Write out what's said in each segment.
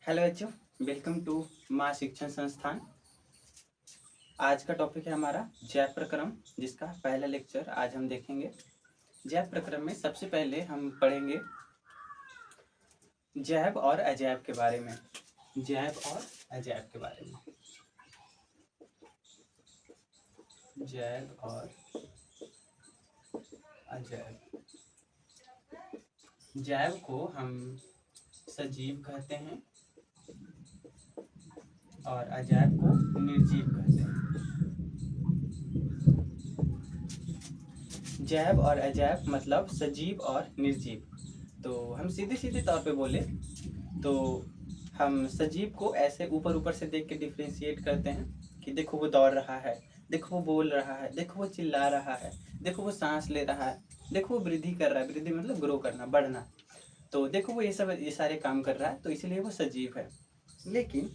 Hello बच्चों, welcome to माँ शिक्षण संस्थान। आज का टॉपिक है हमारा जैव प्रक्रम, जिसका पहला लेक्चर आज हम देखेंगे। जैव प्रक्रम में सबसे पहले हम पढ़ेंगे जैव और अजैव के बारे में। जैव और अजैव के बारे में। जैव और अजैव। जैव को हम सजीव कहते हैं और अजैव को निर्जीव कहते हैं। जैव और अजैव मतलब सजीव और निर्जीव। तो हम सीधे सीधे तौर पे बोले तो हम सजीव को ऐसे ऊपर ऊपर से देख के डिफ्रेंशिएट करते हैं कि देखो वो दौड़ रहा है, देखो वो बोल रहा है, देखो वो चिल्ला रहा है, देखो वो सांस ले रहा है, देखो वो वृद्धि कर रहा है। वृद्धि मतलब ग्रो करना, बढ़ना। तो देखो वो ये सारे काम कर रहा है, तो इसलिए वो सजीव है। लेकिन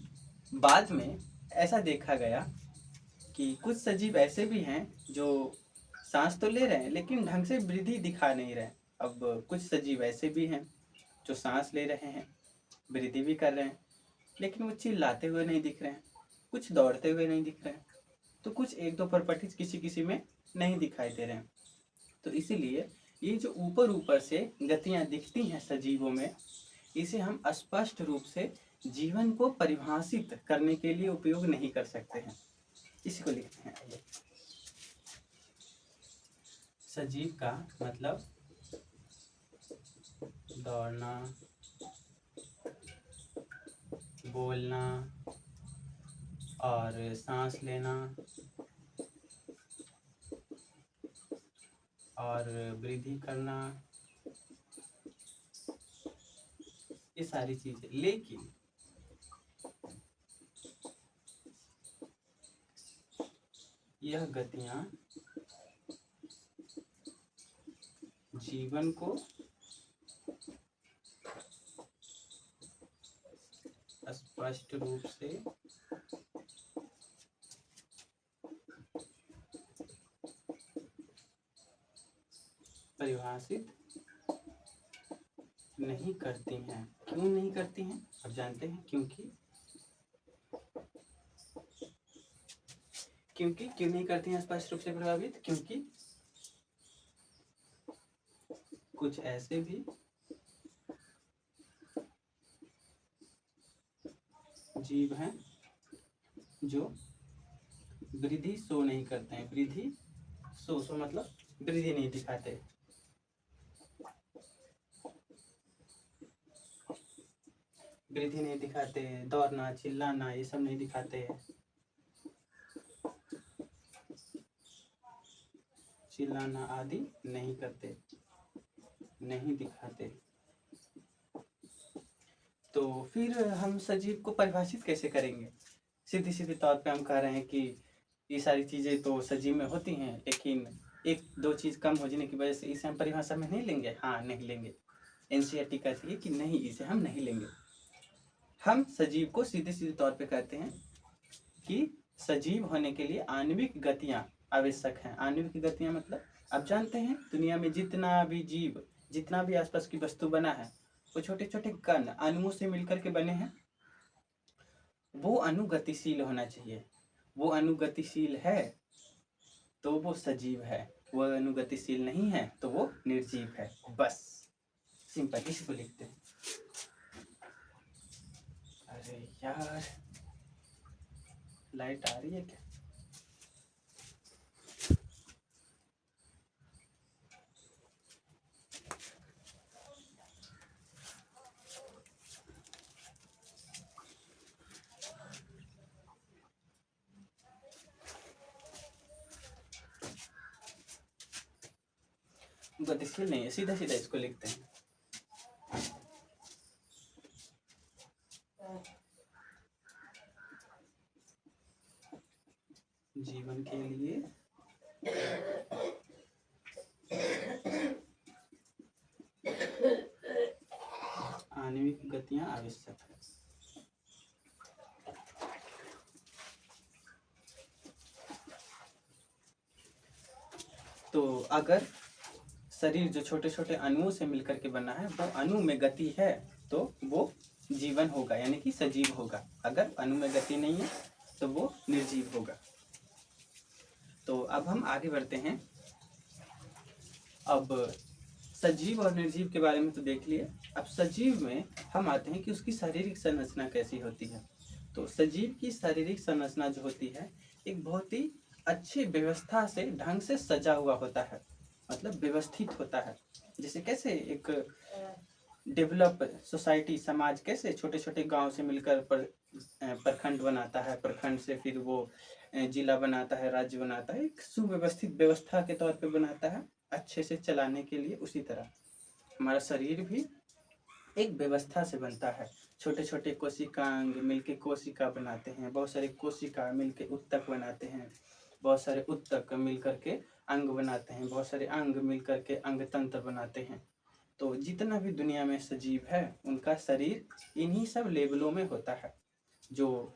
बाद में ऐसा देखा गया कि कुछ सजीव ऐसे भी हैं जो सांस तो ले रहे हैं लेकिन ढंग से वृद्धि दिखा नहीं रहे। अब कुछ सजीव ऐसे भी हैं जो सांस ले रहे हैं, वृद्धि भी कर रहे हैं, लेकिन वो चिल्लाते हुए नहीं दिख रहे हैं, कुछ दौड़ते हुए नहीं दिख रहे हैं, तो कुछ एक दो प्रॉपर्टीज किसी किसी में नहीं दिखाई दे रहे हैं। तो इसीलिए ये जो ऊपर ऊपर से गतियां दिखती हैं सजीवों में, इसे हम स्पष्ट रूप से जीवन को परिभाषित करने के लिए उपयोग नहीं कर सकते हैं। इसी को लिखते हैं। आइए, सजीव का मतलब दौड़ना, बोलना और सांस लेना और वृद्धि करना, ये सारी चीजें। लेकिन यह गतियां जीवन को स्पष्ट रूप से परिभाषित नहीं करती हैं। क्यों नहीं करती हैं? अब जानते हैं क्योंकि क्यों नहीं करती हैं स्पष्ट रूप से प्रभावित? क्योंकि कुछ ऐसे भी जीव हैं जो वृद्धि शो नहीं करते हैं। वृद्धि शो मतलब वृद्धि नहीं दिखाते। वृद्धि नहीं दिखाते, दौड़ना, चिल्लाना, ये सब नहीं दिखाते हैं। चिल्लाना आदि नहीं करते, नहीं दिखाते। तो फिर हम सजीव को परिभाषित कैसे करेंगे? सीधे सीधे तौर पे हम कह रहे हैं कि ये सारी चीजें तो सजीव में होती हैं, लेकिन एक दो चीज कम हो जाने की वजह से इसे हम परिभाषा में नहीं लेंगे। हाँ, नहीं लेंगे। एनसीईआरटी कहती है कि नहीं, इसे हम नहीं लेंगे। हम सजीव को सीधे सीधे तौर पे कहते हैं कि सजीव होने के लिए आणविक गतियां आवश्यक हैं। आणविक गतियां मतलब आप जानते हैं दुनिया में जितना भी जीव, जितना भी आसपास की वस्तु बना है, वो छोटे छोटे कण अणुओं से मिलकर के बने हैं। वो अणु गतिशील होना चाहिए। वो अणु गतिशील है तो वो सजीव है, वो अणु गतिशील नहीं है तो वो निर्जीव है। बस सिंपल, इसी को लिखते हैं। अरे यार, लाइट आ रही है क्या? गतिशील नहीं है, सीधा सीधा इसको लिखते हैं। जीवन के लिए आणविक गतियां आवश्यक है। तो अगर शरीर जो छोटे छोटे अणुओं से मिलकर के बना है, वो अणु में गति है तो वो जीवन होगा, यानी कि सजीव होगा। अगर अणु में गति नहीं है तो वो निर्जीव होगा। तो अब हम आगे बढ़ते हैं। अब सजीव और निर्जीव के बारे में तो देख लिए। अब सजीव में हम आते हैं कि उसकी शारीरिक संरचना कैसी होती है। तो सजीव की शारीरिक संरचना जो होती है, एक बहुत ही अच्छी व्यवस्था से, ढंग से सजा हुआ होता है, मतलब व्यवस्थित होता है। जैसे कैसे एक डेवलप सोसाइटी, समाज कैसे छोटे छोटे गांव से मिलकर प्रखंड बनाता है, प्रखंड से फिर वो जिला बनाता है, राज्य बनाता है, एक सुव्यवस्थित व्यवस्था के तौर पे बनाता है अच्छे से चलाने के लिए। उसी तरह हमारा शरीर भी एक व्यवस्था से बनता है। छोटे छोटे कोशिकांग मिलके कोशिका बनाते हैं, बहुत सारे कोशिका मिलके उत्तक बनाते हैं, बहुत सारे उत्तक मिल करके अंग बनाते हैं, बहुत सारे अंग मिल करके अंग तंत्र बनाते हैं। तो जितना भी दुनिया में सजीव है उनका शरीर इन्हीं सब लेवलों में होता है। जो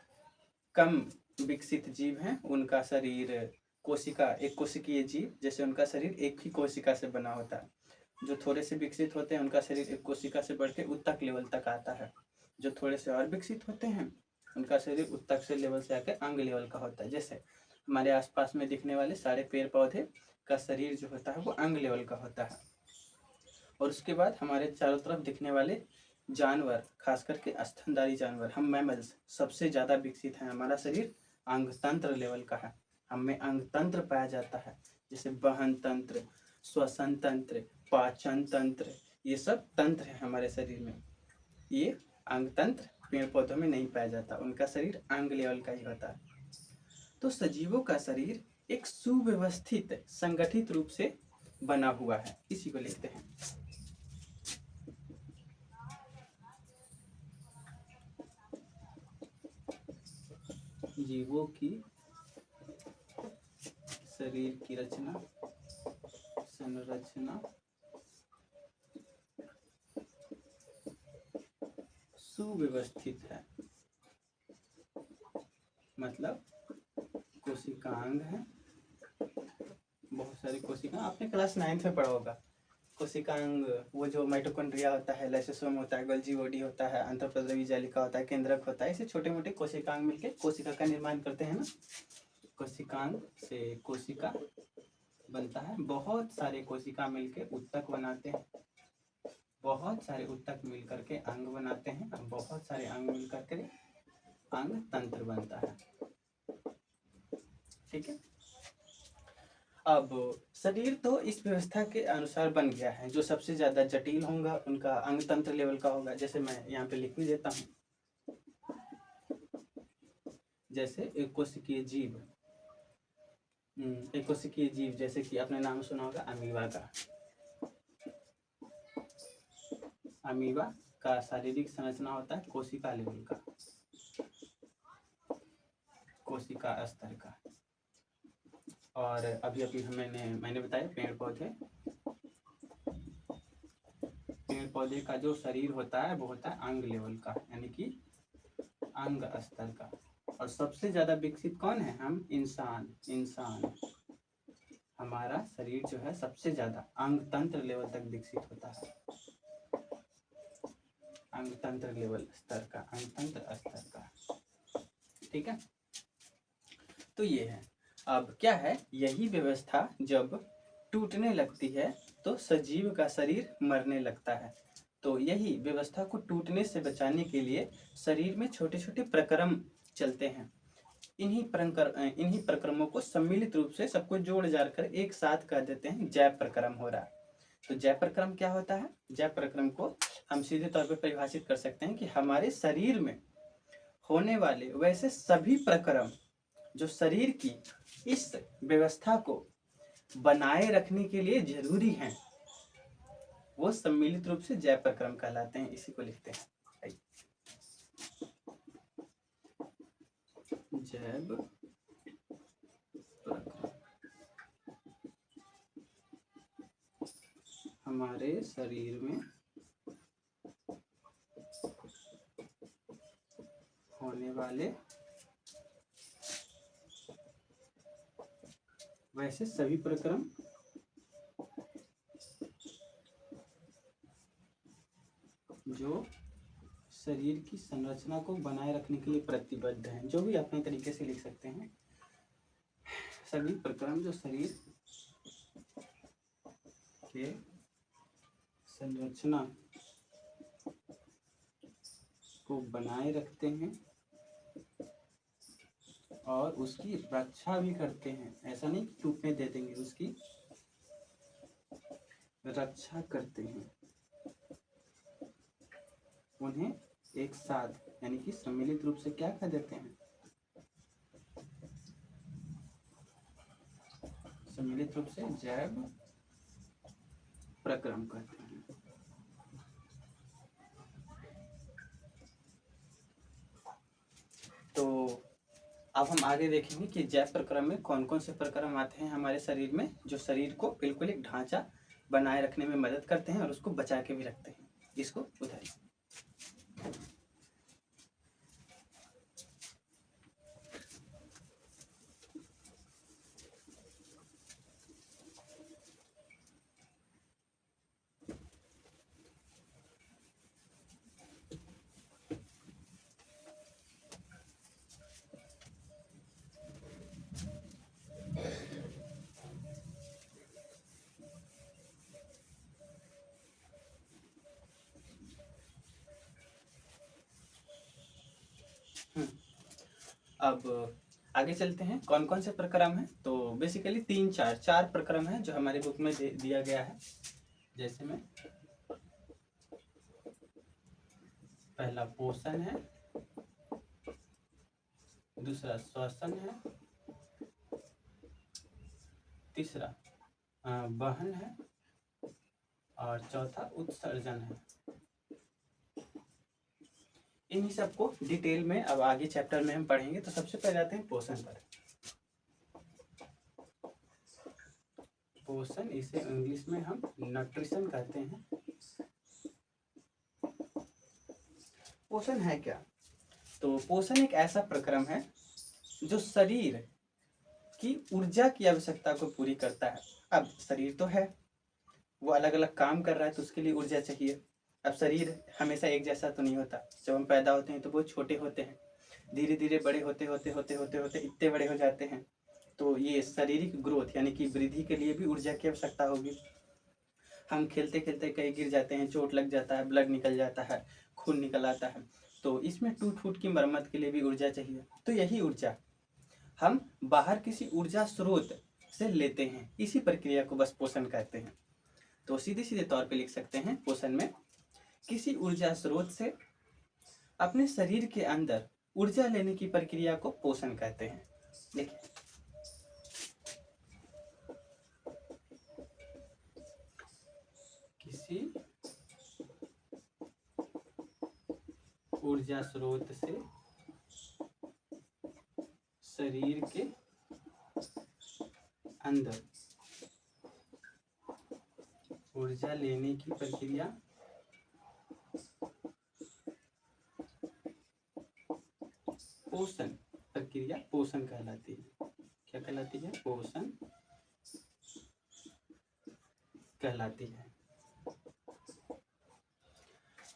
कम विकसित जीव हैं उनका शरीर कोशिका, एक कोशिकीय जीव, जैसे उनका शरीर एक ही कोशिका से बना होता है। जो थोड़े से विकसित होते हैं उनका शरीर एक कोशिका से बढ़ के उत्तक लेवल तक आता है। जो थोड़े से और विकसित होते हैं उनका शरीर उत्तक से लेवल से आकर अंग लेवल का होता है। जैसे हमारे आसपास में दिखने वाले सारे पेड़ पौधे का शरीर जो होता है वो अंग लेवल का होता है। और उसके बाद हमारे चारों तरफ दिखने वाले जानवर, खास करके स्तनधारी जानवर, हम मैमल्स सबसे ज़्यादा विकसित हैं। हमारा शरीर अंग तंत्र लेवल का है, हमें अंग तंत्र पाया जाता है, जैसे वहन तंत्र, श्वसन तंत्र, पाचन तंत्र, ये सब तंत्र है हमारे शरीर में। ये अंग तंत्र पेड़ पौधों में नहीं पाया जाता, उनका शरीर अंग लेवल का ही होता है। तो सजीवों का शरीर एक सुव्यवस्थित संगठित रूप से बना हुआ है। इसी को लिखते हैं। जीवों की शरीर की रचना, संरचना सुव्यवस्थित है। मतलब कोशिकांग है, बहुत सारी कोशिका, आपने क्लास 9th में पढ़ा होगा। कोशिकांग वो जो माइटोकॉन्ड्रिया होता है, लाइसोसोम होता है, गोल्जी बॉडी होता है, अंतःप्राद्रव्य जालिका होता है, केंद्रक होता है, ऐसे छोटे मोटे कोशिकांग मिलके कोशिका का निर्माण करते हैं ना। कोशिकांग से कोशिका बनता है, बहुत सारे कोशिका मिलके उत्तक बनाते हैं, बहुत सारे उत्तक मिल करके अंग बनाते हैं, बहुत सारे अंग मिल करके अंग तंत्र बनता है। ठीक है। अब शरीर तो इस व्यवस्था के अनुसार बन गया है। जो सबसे ज्यादा जटिल होगा उनका अंग तंत्र लेवल का होगा। जैसे मैं यहाँ पे लिख भी देता हूँ, जैसे एक कोशिकीय जीव, एक कोशिकीय जीव, जैसे कि आपने नाम सुना होगा अमीबा का। अमीबा का शारीरिक संरचना होता है कोशिका लेवल का, कोशिका स्तर का। और अभी अभी मैंने बताया पेड़ पौधे का जो शरीर होता है वो होता है अंग लेवल का, यानी कि अंग स्तर का। और सबसे ज्यादा विकसित कौन है? हम इंसान। हमारा शरीर जो है सबसे ज्यादा अंग तंत्र लेवल तक विकसित होता है, अंग तंत्र लेवल स्तर का, अंग तंत्र स्तर का। ठीक है। तो ये है। अब क्या है, यही व्यवस्था जब टूटने लगती है तो सजीव का शरीर मरने लगता है। तो यही व्यवस्था को टूटने से बचाने के लिए शरीर में छोटे छोटे प्रक्रम चलते हैं। इन्हीं प्रक्रमों को सम्मिलित रूप से सबको जोड़ जाड़ कर एक साथ कह देते हैं जैव प्रक्रम हो रहा है। तो जैव प्रक्रम क्या होता है? जैव प्रक्रम को हम सीधे तौर पर परिभाषित कर सकते हैं कि हमारे शरीर में होने वाले वैसे सभी प्रक्रम जो शरीर की इस व्यवस्था को बनाए रखने के लिए जरूरी हैं, वो सम्मिलित रूप से जैव प्रक्रम कहलाते हैं। इसी को लिखते हैं जैव प्रक्रम। हमारे शरीर में होने वाले वैसे सभी प्रक्रम जो शरीर की संरचना को बनाए रखने के लिए प्रतिबद्ध हैं, जो भी अपने तरीके से लिख सकते हैं। सभी प्रक्रम जो शरीर के संरचना को बनाए रखते हैं और उसकी रक्षा भी करते हैं। ऐसा नहीं कि टूटने दे देंगे, उसकी रक्षा करते हैं। उन्हें एक साथ यानी कि सम्मिलित रूप से क्या कह देते हैं? सम्मिलित रूप से जैव प्रक्रम कहते हैं। तो अब हम आगे देखेंगे कि जैव प्रक्रम में कौन कौन से प्रक्रम आते हैं हमारे शरीर में, जो शरीर को बिल्कुल एक ढांचा बनाए रखने में मदद करते हैं और उसको बचा के भी रखते हैं। इसको उधर अब आगे चलते हैं कौन कौन से प्रक्रम हैं। तो बेसिकली चार प्रक्रम हैं जो हमारे बुक में दिया गया है। जैसे में पहला पोषण है, दूसरा श्वसन है, तीसरा वहन है और चौथा उत्सर्जन है। इन्हीं सबको डिटेल में अब आगे चैप्टर में हम पढ़ेंगे। तो सबसे पहले आते हैं पोषण पर। पोषण, इसे इंग्लिश में हम न्यूट्रिशन कहते हैं। पोषण है क्या? तो पोषण एक ऐसा प्रक्रम है जो शरीर की ऊर्जा की आवश्यकता को पूरी करता है। अब शरीर तो है, वो अलग अलग काम कर रहा है, तो उसके लिए ऊर्जा चाहिए। अब शरीर हमेशा एक जैसा तो नहीं होता। जब हम पैदा होते हैं तो बहुत छोटे होते हैं, धीरे धीरे बड़े होते होते होते होते होते इतने बड़े हो जाते हैं। तो ये शारीरिक ग्रोथ यानी कि वृद्धि के लिए भी ऊर्जा की आवश्यकता होगी। हम खेलते खेलते कहीं गिर जाते हैं, चोट लग जाता है, ब्लड निकल जाता है, खून निकल आता है, तो इसमें टूट फूट की मरम्मत के लिए भी ऊर्जा चाहिए। तो यही ऊर्जा हम बाहर किसी ऊर्जा स्रोत से लेते हैं। इसी प्रक्रिया को बस पोषण कहते हैं। तो सीधे सीधे तौर पे लिख सकते हैं, पोषण में किसी ऊर्जा स्रोत से अपने शरीर के अंदर ऊर्जा लेने की प्रक्रिया को पोषण कहते हैं। देखिए, किसी ऊर्जा स्रोत से शरीर के अंदर ऊर्जा लेने की प्रक्रिया पोषण प्रक्रिया पोषण कहलाती है। क्या कहलाती है? पोषण कहलाती है।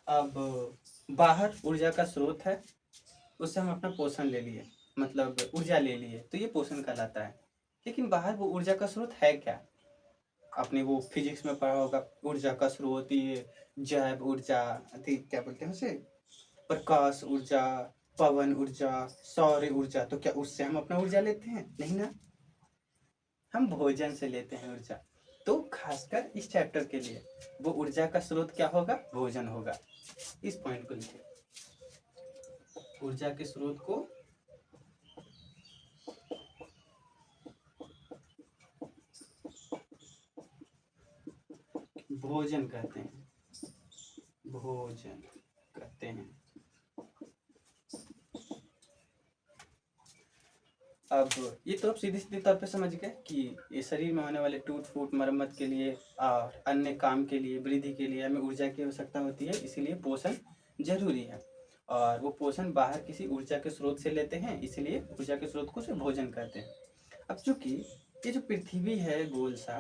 अब बाहर ऊर्जा का स्रोत है, उससे हम अपना पोषण ले लिए, मतलब ऊर्जा ले लिए, तो ये पोषण कहलाता है। लेकिन बाहर वो ऊर्जा का स्रोत है क्या? आपने वो फिजिक्स में पढ़ा होगा, ऊर्जा का स्रोत ये जैव ऊर्जा, क्या बोलते हैं उसे, प्रकाश ऊर्जा, पवन ऊर्जा, सौर ऊर्जा। तो क्या उससे हम अपना ऊर्जा लेते हैं? नहीं ना, हम भोजन से लेते हैं ऊर्जा। तो खासकर इस चैप्टर के लिए वो ऊर्जा का स्रोत क्या होगा? भोजन होगा। इस पॉइंट को लिखिए, ऊर्जा के स्रोत को भोजन कहते हैं। भोजन कहते हैं। अब ये तो आप सीधे सीधे तौर पे समझ गए कि ये शरीर में होने वाले टूट फूट मरम्मत के लिए और अन्य काम के लिए, वृद्धि के लिए हमें ऊर्जा की आवश्यकता होती है, इसीलिए पोषण जरूरी है। और वो पोषण बाहर किसी ऊर्जा के स्रोत से लेते हैं, इसलिए ऊर्जा के स्रोत को सिर्फ भोजन कहते हैं। अब चूंकि ये जो पृथ्वी है गोल सा,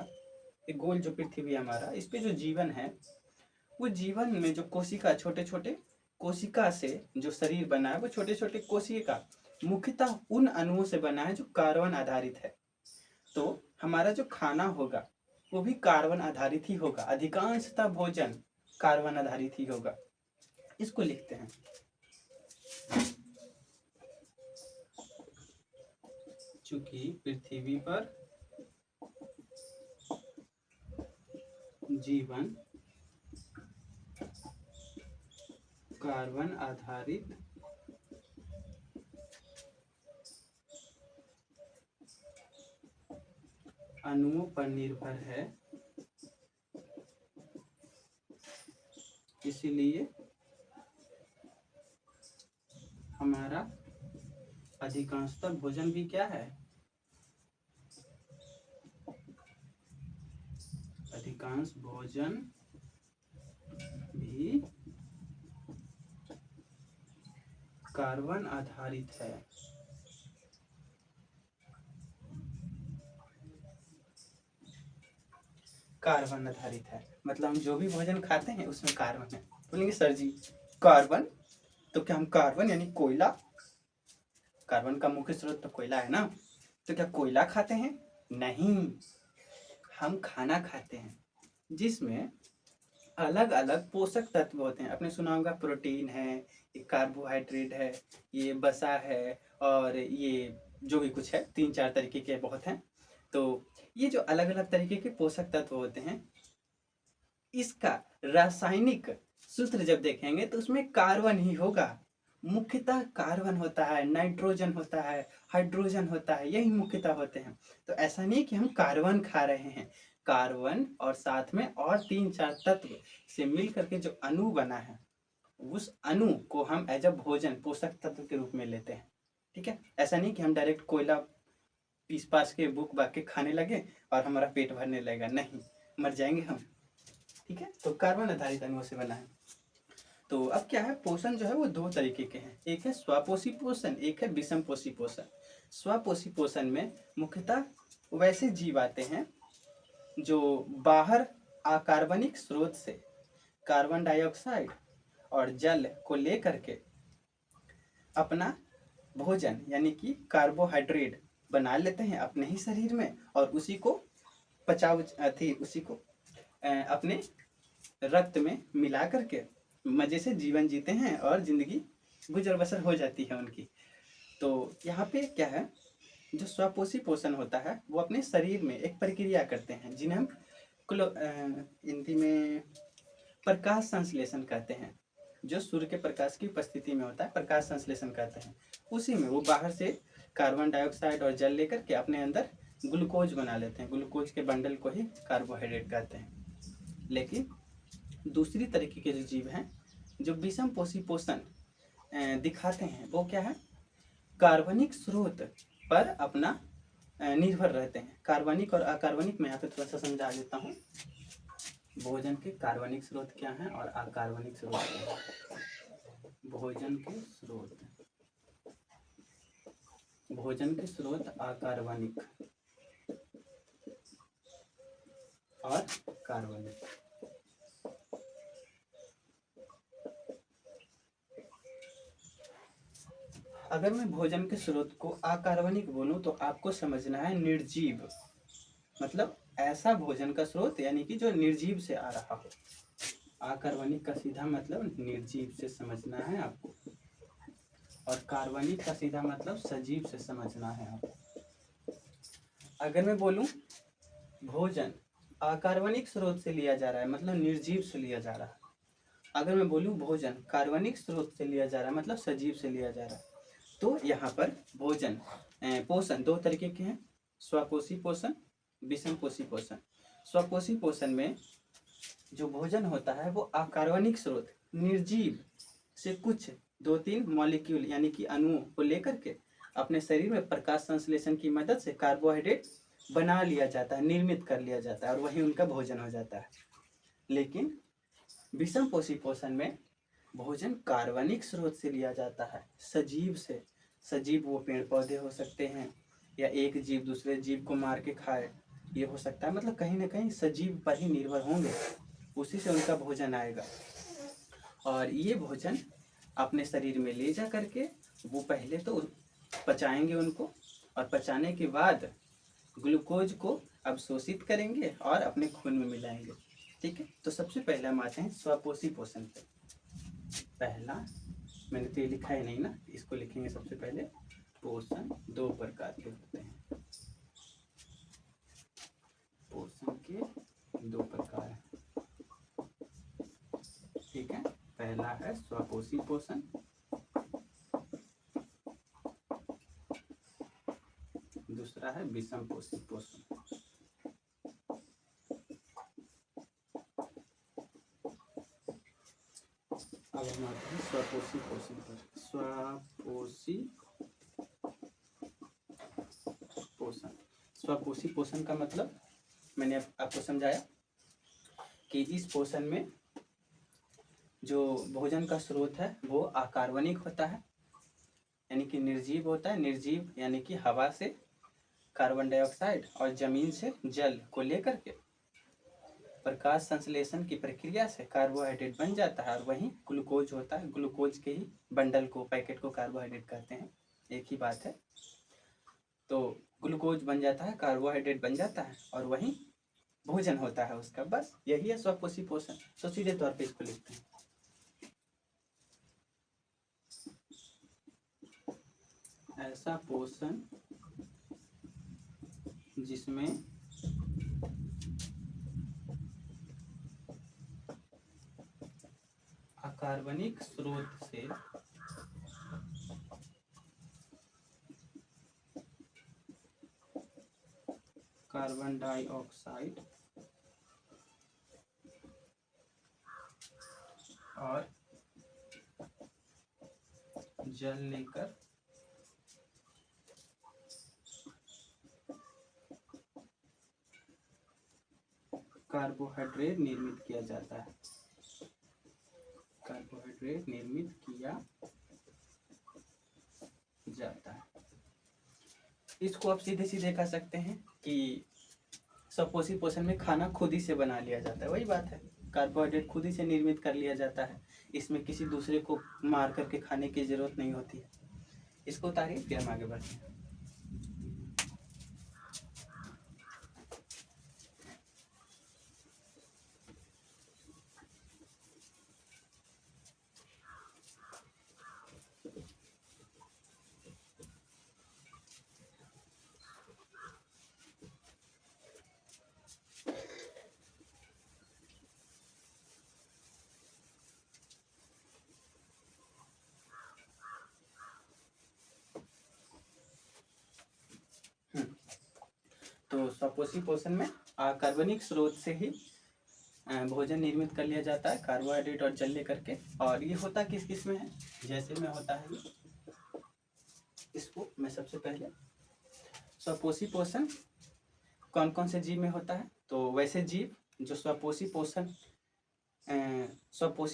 ये गोल जो पृथ्वी हमारा, इस पे जो जीवन है, वो जीवन में जो कोशिका छोटे छोटे कोशिका से जो शरीर बना है वो छोटे छोटे कोशिका मुख्यतः उन अणुओं से बना है जो कार्बन आधारित है। तो हमारा जो खाना होगा वो भी कार्बन आधारित ही होगा, अधिकांशतः भोजन कार्बन आधारित ही होगा। इसको लिखते हैं। चूंकि पृथ्वी पर जीवन कार्बन आधारित अणुओं पर निर्भर है, इसीलिए हमारा अधिकांशतः भोजन भी क्या है, अधिकांश भोजन भी कार्बन आधारित है। कार्बन आधारित है मतलब हम जो भी भोजन खाते हैं उसमें कार्बन है। बोलेंगे सर जी कार्बन, तो क्या हम कार्बन यानी कोयला, कार्बन का मुख्य स्रोत तो कोयला है ना, तो क्या कोयला खाते हैं? नहीं, हम खाना खाते हैं जिसमें अलग अलग पोषक तत्व होते हैं। आपने सुना होगा प्रोटीन है, ये कार्बोहाइड्रेट है, ये वसा है, और ये जो भी कुछ है 3-4 तरीके के बहुत हैं। तो ये जो अलग अलग तरीके के पोषक तत्व होते हैं, इसका रासायनिक सूत्र जब देखेंगे तो उसमें कार्बन ही होगा। मुख्यतः कार्बन होता है, नाइट्रोजन होता है, हाइड्रोजन होता है, यही मुख्यतः होते हैं। तो ऐसा नहीं कि हम कार्बन खा रहे हैं, कार्बन और साथ में और 3-4 तत्व से मिल करके जो अणु बना है उस अणु को हम एज अ भोजन पोषक तत्व के रूप में लेते हैं। ठीक है, ऐसा नहीं कि हम डायरेक्ट कोयला पीस पास के बुक बाग के खाने लगे और हमारा पेट भरने लगेगा, नहीं, मर जाएंगे हम। ठीक है, तो कार्बन आधारित अणुओं से बना है। तो अब क्या है, पोषण जो है वो 2 तरीके के हैं, एक है स्वपोषी पोषण, एक है विषमपोषी पोषण। स्वपोषी पोषण में मुख्यतः वैसे जीव आते हैं जो बाहर अकार्बनिक स्रोत से कार्बन डाइऑक्साइड और जल को लेकर के अपना भोजन यानी कि कार्बोहाइड्रेट बना लेते हैं अपने ही शरीर में, और उसी को उसी को अपने रक्त में मिला करके मजे से जीवन जीते हैं और जिंदगी गुजर बसर हो जाती है उनकी। तो यहाँ पे क्या है, जो स्वपोषी पोषण होता है वो अपने शरीर में एक प्रक्रिया करते हैं जिन्हें हम हिंदी में प्रकाश संश्लेषण कहते हैं। जो सूर्य के प्रकाश की उपस्थिति में होता है प्रकाश संश्लेषण कहते हैं। उसी में वो बाहर से कार्बन डाइऑक्साइड और जल लेकर के अपने अंदर ग्लूकोज बना लेते हैं। ग्लूकोज के बंडल को ही कार्बोहाइड्रेट कहते हैं। लेकिन दूसरी तरीके के जो जीव हैं जो विषमपोषी पोषण दिखाते हैं वो क्या है, कार्बनिक स्रोत पर अपना निर्भर रहते हैं। कार्बनिक और अकार्बनिक मैं यहाँ पे थोड़ा सा समझा देता हूँ। भोजन के कार्बनिक स्रोत क्या हैं और अकार्बनिक स्रोत क्या हैं। भोजन के स्रोत अकार्बनिक और कार्बनिक। अगर मैं भोजन के स्रोत को अकार्बनिक बोलूं तो आपको समझना है निर्जीव, मतलब ऐसा भोजन का स्रोत यानी कि जो निर्जीव से आ रहा हो। अकार्बनिक का सीधा मतलब निर्जीव से समझना है आपको, और कार्बनिक का सीधा मतलब सजीव से समझना है आपको। अगर मैं बोलूं भोजन अकार्बनिक स्रोत से लिया जा रहा है मतलब निर्जीव से लिया जा रहा है, अगर मैं बोलूं भोजन कार्बनिक स्रोत से लिया जा रहा है मतलब सजीव से लिया जा रहा है, तो यहाँ पर भोजन पोषण 2 तरीके के हैं, स्वपोषी पोषण, विषमपोषी पोषण। स्वपोषी पोषण में जो भोजन होता है वो अकार्बनिक स्रोत निर्जीव से कुछ 2-3 मॉलिक्यूल यानी कि अणुओं को लेकर के अपने शरीर में प्रकाश संश्लेषण की मदद से कार्बोहाइड्रेट बना लिया जाता है, निर्मित कर लिया जाता है, और वही उनका भोजन हो जाता है। लेकिन विषमपोषी पोषण में भोजन कार्बनिक स्रोत से लिया जाता है, सजीव से। सजीव वो पेड़ पौधे हो सकते हैं या एक जीव दूसरे जीव को मार के खाए, ये हो सकता है। मतलब कहीं ना कहीं सजीव पर ही निर्भर होंगे, उसी से उनका भोजन आएगा। और ये भोजन अपने शरीर में ले जा करके वो पहले तो पचाएंगे उनको, और पचाने के बाद ग्लूकोज को अवशोषित करेंगे और अपने खून में मिलाएंगे। ठीक है, तो सबसे पहले हम आते हैं स्वपोषी पोषण पे। पहला, मैंने तो ये लिखा ही नहीं ना, इसको लिखेंगे सबसे पहले। पोषण दो प्रकार के होते हैं, पोषण के दो प्रकार हैं। ठीक है, पहला है स्वपोषी पोषण, दूसरा है विषम पोषी पोषण। अब हम आते हैं स्वपोषी पोषण पर। स्वपोषी पोषण, स्वपोषी पोषण का मतलब मैंने आपको समझाया कि इस पोषण में जो भोजन का स्रोत है वो अकार्बनिक होता है, यानी कि निर्जीव होता है। निर्जीव यानी कि हवा से कार्बन डाइऑक्साइड और जमीन से जल को लेकर के प्रकाश संश्लेषण की प्रक्रिया से कार्बोहाइड्रेट बन जाता है, और वहीं ग्लूकोज होता है। ग्लूकोज के ही बंडल को, पैकेट को कार्बोहाइड्रेट कहते हैं, एक ही बात है। तो ग्लूकोज बन जाता है, कार्बोहाइड्रेट बन जाता है, और वहीं भोजन होता है उसका। बस यही है स्वपोषी पोषण। तो सीधे तौर पे इसको लिखते हैं, ऐसा पोषण जिसमें अकार्बनिक स्रोत से कार्बन डाइऑक्साइड और जल लेकर कार्बोहाइड्रेट निर्मित किया जाता है। कार्बोहाइड्रेट निर्मित किया जाता है। इसको आप सीधे सीधे कह सकते हैं कि स्वपोषी पोषण में खाना खुद ही से बना लिया जाता है। वही बात है, कार्बोहाइड्रेट खुद ही से निर्मित कर लिया जाता है। इसमें किसी दूसरे को मार करके खाने की जरूरत नहीं होती है। इसको उतारिए, फिर हम आगे बढ़ते हैं। तो स्वपोषी पोषण में कार्बनिक स्रोत से ही भोजन निर्मित कर लिया जाता है, कार्बोहाइड्रेट और जल लेकर के। और ये होता किस किस में है, जैसे में होता है ये, इसको मैं सबसे पहले, स्वपोषी पोषण कौन कौन से जीव में होता है। तो वैसे जीव जो स्वपोषी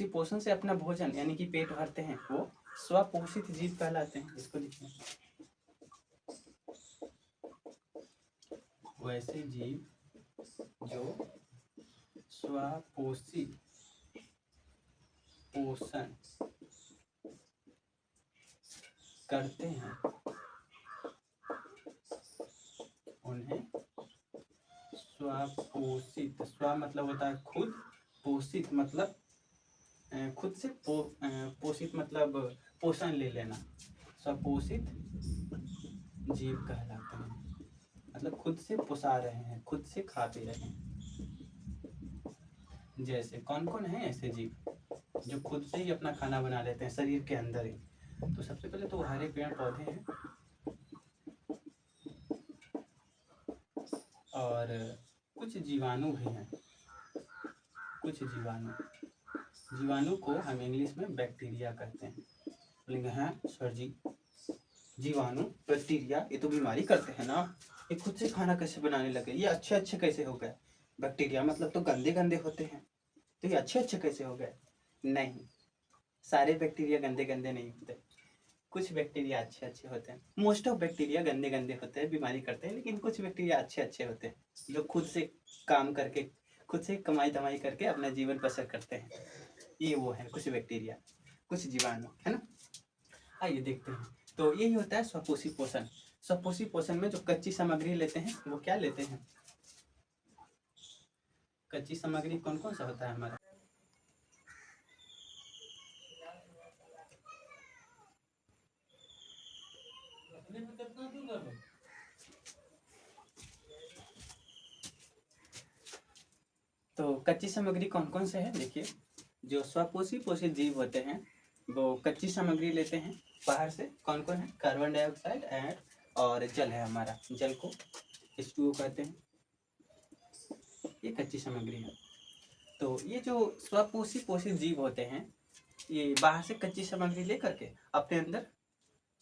पोषण से अपना भोजन यानी कि पेट भरते हैं, वो स्वपोषित जीव कहलाते हैं। इसको लिखिए, वैसे जीव जो स्वपोषी पोषण करते हैं उन्हें स्वपोषित, स्व मतलब होता है खुद, पोषित मतलब खुद से पोषित मतलब पोषण ले लेना, स्वपोषित जीव कहलाते हैं। मतलब खुद से पोसा रहे हैं, खुद से खा पी रहे हैं। जैसे कौन कौन है ऐसे जीव जो खुद से ही अपना खाना बना लेते हैं शरीर के अंदर ही। तो सबसे पहले तो हरे पेड़ पौधे हैं, और कुछ जीवाणु भी हैं। कुछ जीवाणु को हम इंग्लिश में बैक्टीरिया कहते हैं। बोलेंगे हैं सर जी, जीवाणु बैक्टीरिया ये तो बीमारी करते हैं ना, ये खुद से खाना कैसे बनाने लगे, ये अच्छे अच्छे कैसे हो गए। बैक्टीरिया मतलब तो गंदे गंदे होते हैं, तो ये अच्छे अच्छे कैसे हो गए। नहीं, सारे बैक्टीरिया गंदे गंदे नहीं होते, कुछ बैक्टीरिया अच्छे अच्छे होते हैं। मोस्ट ऑफ बैक्टीरिया गंदे गंदे होते हैं, बीमारी करते हैं, लेकिन कुछ बैक्टीरिया अच्छे अच्छे होते हैं जो खुद से काम करके, खुद से कमाई धमाई करके अपना जीवन बसर करते हैं। ये वो है कुछ बैक्टीरिया। कुछ जीवाणु, है ना। आइए देखते हैं। तो यही होता है स्वपोषी पोषण। स्वपोषी पोषण में जो कच्ची सामग्री लेते हैं वो क्या लेते हैं, कच्ची सामग्री कौन कौन सा होता है हमारा। तो कच्ची सामग्री कौन कौन से है, देखिए जो स्वपोषी पोषित जीव होते हैं वो कच्ची सामग्री लेते हैं बाहर से। कौन कौन है, कार्बन डाइऑक्साइड एंड और जल है हमारा, जल को H2O कहते हैं, ये कच्ची सामग्री है। तो ये जो स्वपोषी पोषित जीव होते हैं ये बाहर से कच्ची सामग्री लेकर के अपने अंदर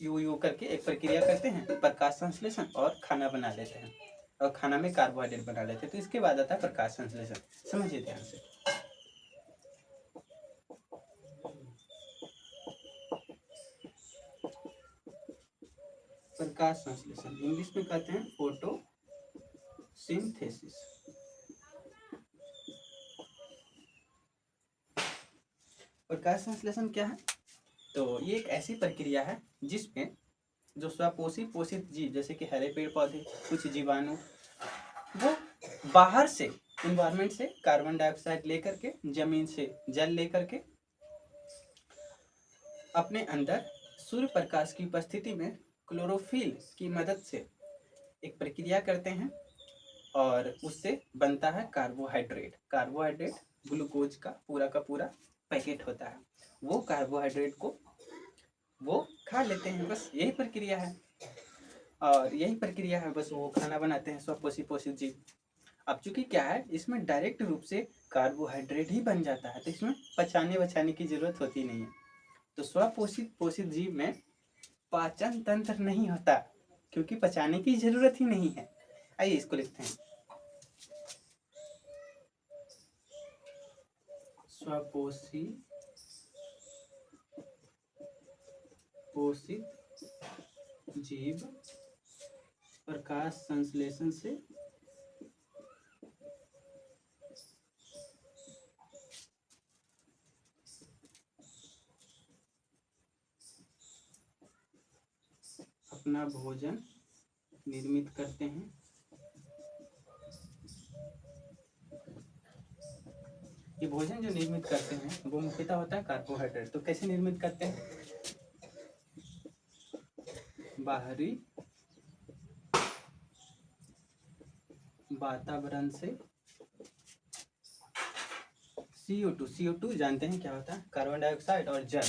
यू करके एक प्रक्रिया करते हैं, प्रकाश संश्लेषण, और खाना बना लेते हैं, और खाना में कार्बोहाइड्रेट बना लेते हैं। तो इसके बाद आता है प्रकाश संश्लेषण, समझिए ध्यान से। प्रकाश संश्लेषण इंग्लिश में कहते हैं फोटोसिंथेसिस। प्रकाश संश्लेषण क्या है, तो ये एक ऐसी प्रक्रिया है जिसमें जो स्वपोषी पोषित जीव जैसे कि हरे पेड़ पौधे, कुछ जीवाणु, वो बाहर से इन्वायरमेंट से कार्बन डाइऑक्साइड लेकर के, जमीन से जल लेकर के अपने अंदर सूर्य प्रकाश की उपस्थिति में क्लोरोफिल की मदद से एक प्रक्रिया करते हैं और उससे बनता है कार्बोहाइड्रेट। कार्बोहाइड्रेट ग्लूकोज का पूरा पैकेट होता है। वो कार्बोहाइड्रेट को वो खा लेते हैं, बस यही प्रक्रिया है। और यही प्रक्रिया है, बस वो खाना बनाते हैं स्वपोषी पोषित जीव। अब चूंकि क्या है, इसमें डायरेक्ट रूप से कार्बोहाइड्रेट ही बन जाता है, तो इसमें पचाने की जरूरत होती नहीं है। तो स्वपोषित पोषित जीव में पाचन तंत्र नहीं होता, क्योंकि पचाने की जरूरत ही नहीं है। आइए इसको लिखते हैं, स्वपोषी पोषित जीव प्रकाश संश्लेषण से अपना भोजन निर्मित करते हैं। ये भोजन जो निर्मित करते हैं वो मुख्यतः होता है कार्बोहाइड्रेट। तो कैसे निर्मित करते हैं, बाहरी वातावरण से CO2 जानते हैं क्या होता है, कार्बन डाइऑक्साइड और जल,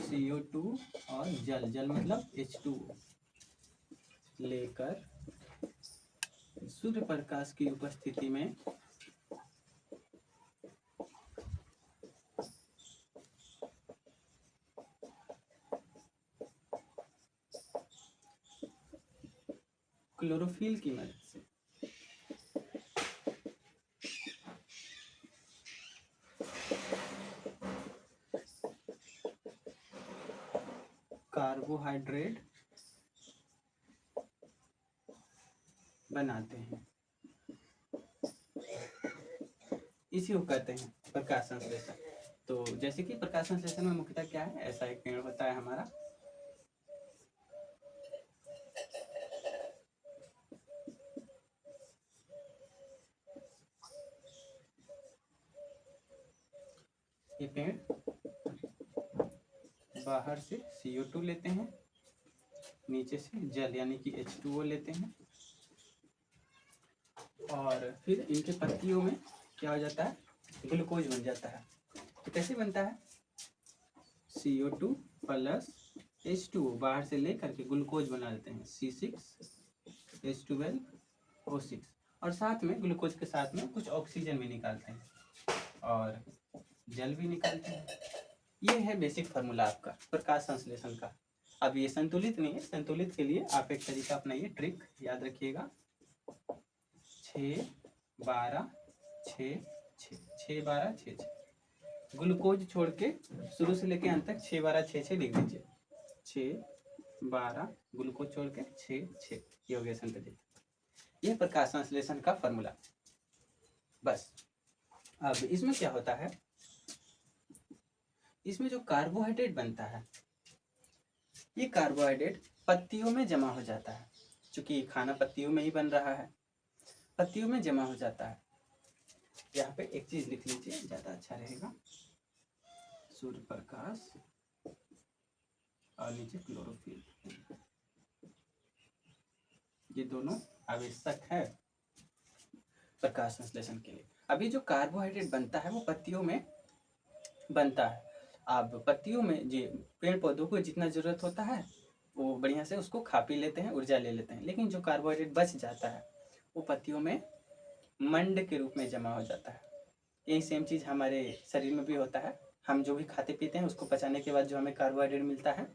CO2 और जल मतलब H2O लेकर सूर्य प्रकाश की उपस्थिति में क्लोरोफिल की मदद से कार्बोहाइड्रेट बनाते हैं। इसी को कहते हैं प्रकाश संश्लेषण। तो जैसे कि प्रकाश संश्लेषण में मुख्यतः क्या है, ऐसा एक पेड़ होता है हमारा, ये पेड़ बाहर से CO2 लेते हैं, नीचे से जल यानी कि H2O लेते हैं, और फिर इनके पत्तियों में क्या हो जाता है, ग्लूकोज बन जाता है। तो कैसे बनता है, CO2 प्लस H2O बाहर से लेकर के ग्लूकोज बना लेते हैं, C6H12O6, और साथ में ग्लूकोज के साथ में कुछ ऑक्सीजन भी निकालते हैं और जल भी निकालते हैं। ये है बेसिक फार्मूला आपका प्रकाश संश्लेषण का। अब ये संतुलित नहीं है, संतुलित के लिए आप एक तरीका अपनाइए, ट्रिक याद रखिएगा, 6 12 6 6 ग्लूकोज छोड़ के शुरू से लेके अंत तक 6 12 6 6 लिख दीजिए, 6 12 ग्लूकोज छोड़ के 6 6, ये हो गया संतुलित। यह प्रकाश संश्लेषण का फार्मूला। बस अब इसमें क्या होता है, इसमें जो कार्बोहाइड्रेट बनता है, ये कार्बोहाइड्रेट पत्तियों में जमा हो जाता है। चूंकि खाना पत्तियों में ही बन रहा है, पत्तियों में जमा हो जाता है। यहाँ पे एक चीज लिख लीजिए, ज्यादा अच्छा रहेगा। सूर्य प्रकाश और नीचे क्लोरोफिल, ये दोनों आवश्यक है प्रकाश संश्लेषण के लिए। अभी जो कार्बोहाइड्रेट बनता है वो पत्तियों में बनता है। अब पत्तियों में जो पेड़ पौधों को जितना जरूरत होता है वो बढ़िया से उसको खा पी लेते हैं, ऊर्जा ले लेते हैं। लेकिन जो कार्बोहाइड्रेट बच जाता है वो पत्तियों में मंड के रूप में जमा हो जाता है। यही सेम चीज़ हमारे शरीर में भी होता है। हम जो भी खाते पीते हैं उसको पचाने के बाद जो हमें कार्बोहाइड्रेट मिलता है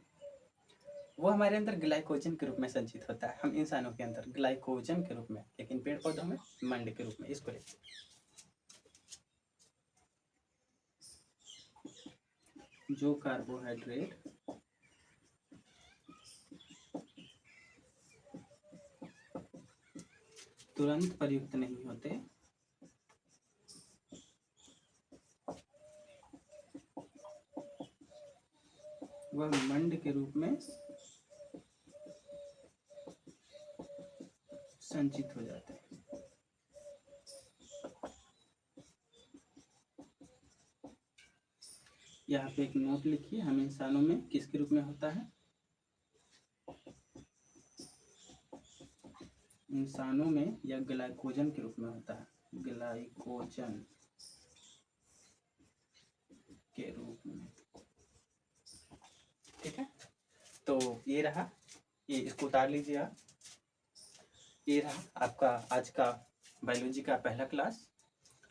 वो हमारे अंदर ग्लाइकोजन के रूप में संचित होता है। हम इंसानों के अंदर ग्लाइकोजन के रूप में, लेकिन पेड़ पौधों में मंड के रूप में। इसको लेते जो कार्बोहाइड्रेट तुरंत प्रयुक्त नहीं होते, वह मंड के रूप में संचित हो जाते हैं। यहाँ पे एक नोट लिखिए, हम इंसानों में किसके रूप में होता है? इंसानों में यह ग्लाइकोजन के रूप में होता है, ग्लाइकोजन के रूप में। ठीक है, तो ये रहा, ये इसको उतार लीजिए आप। ये रहा आपका आज का बायोलॉजी का पहला क्लास,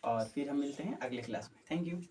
और फिर हम मिलते हैं अगले क्लास में। Thank you.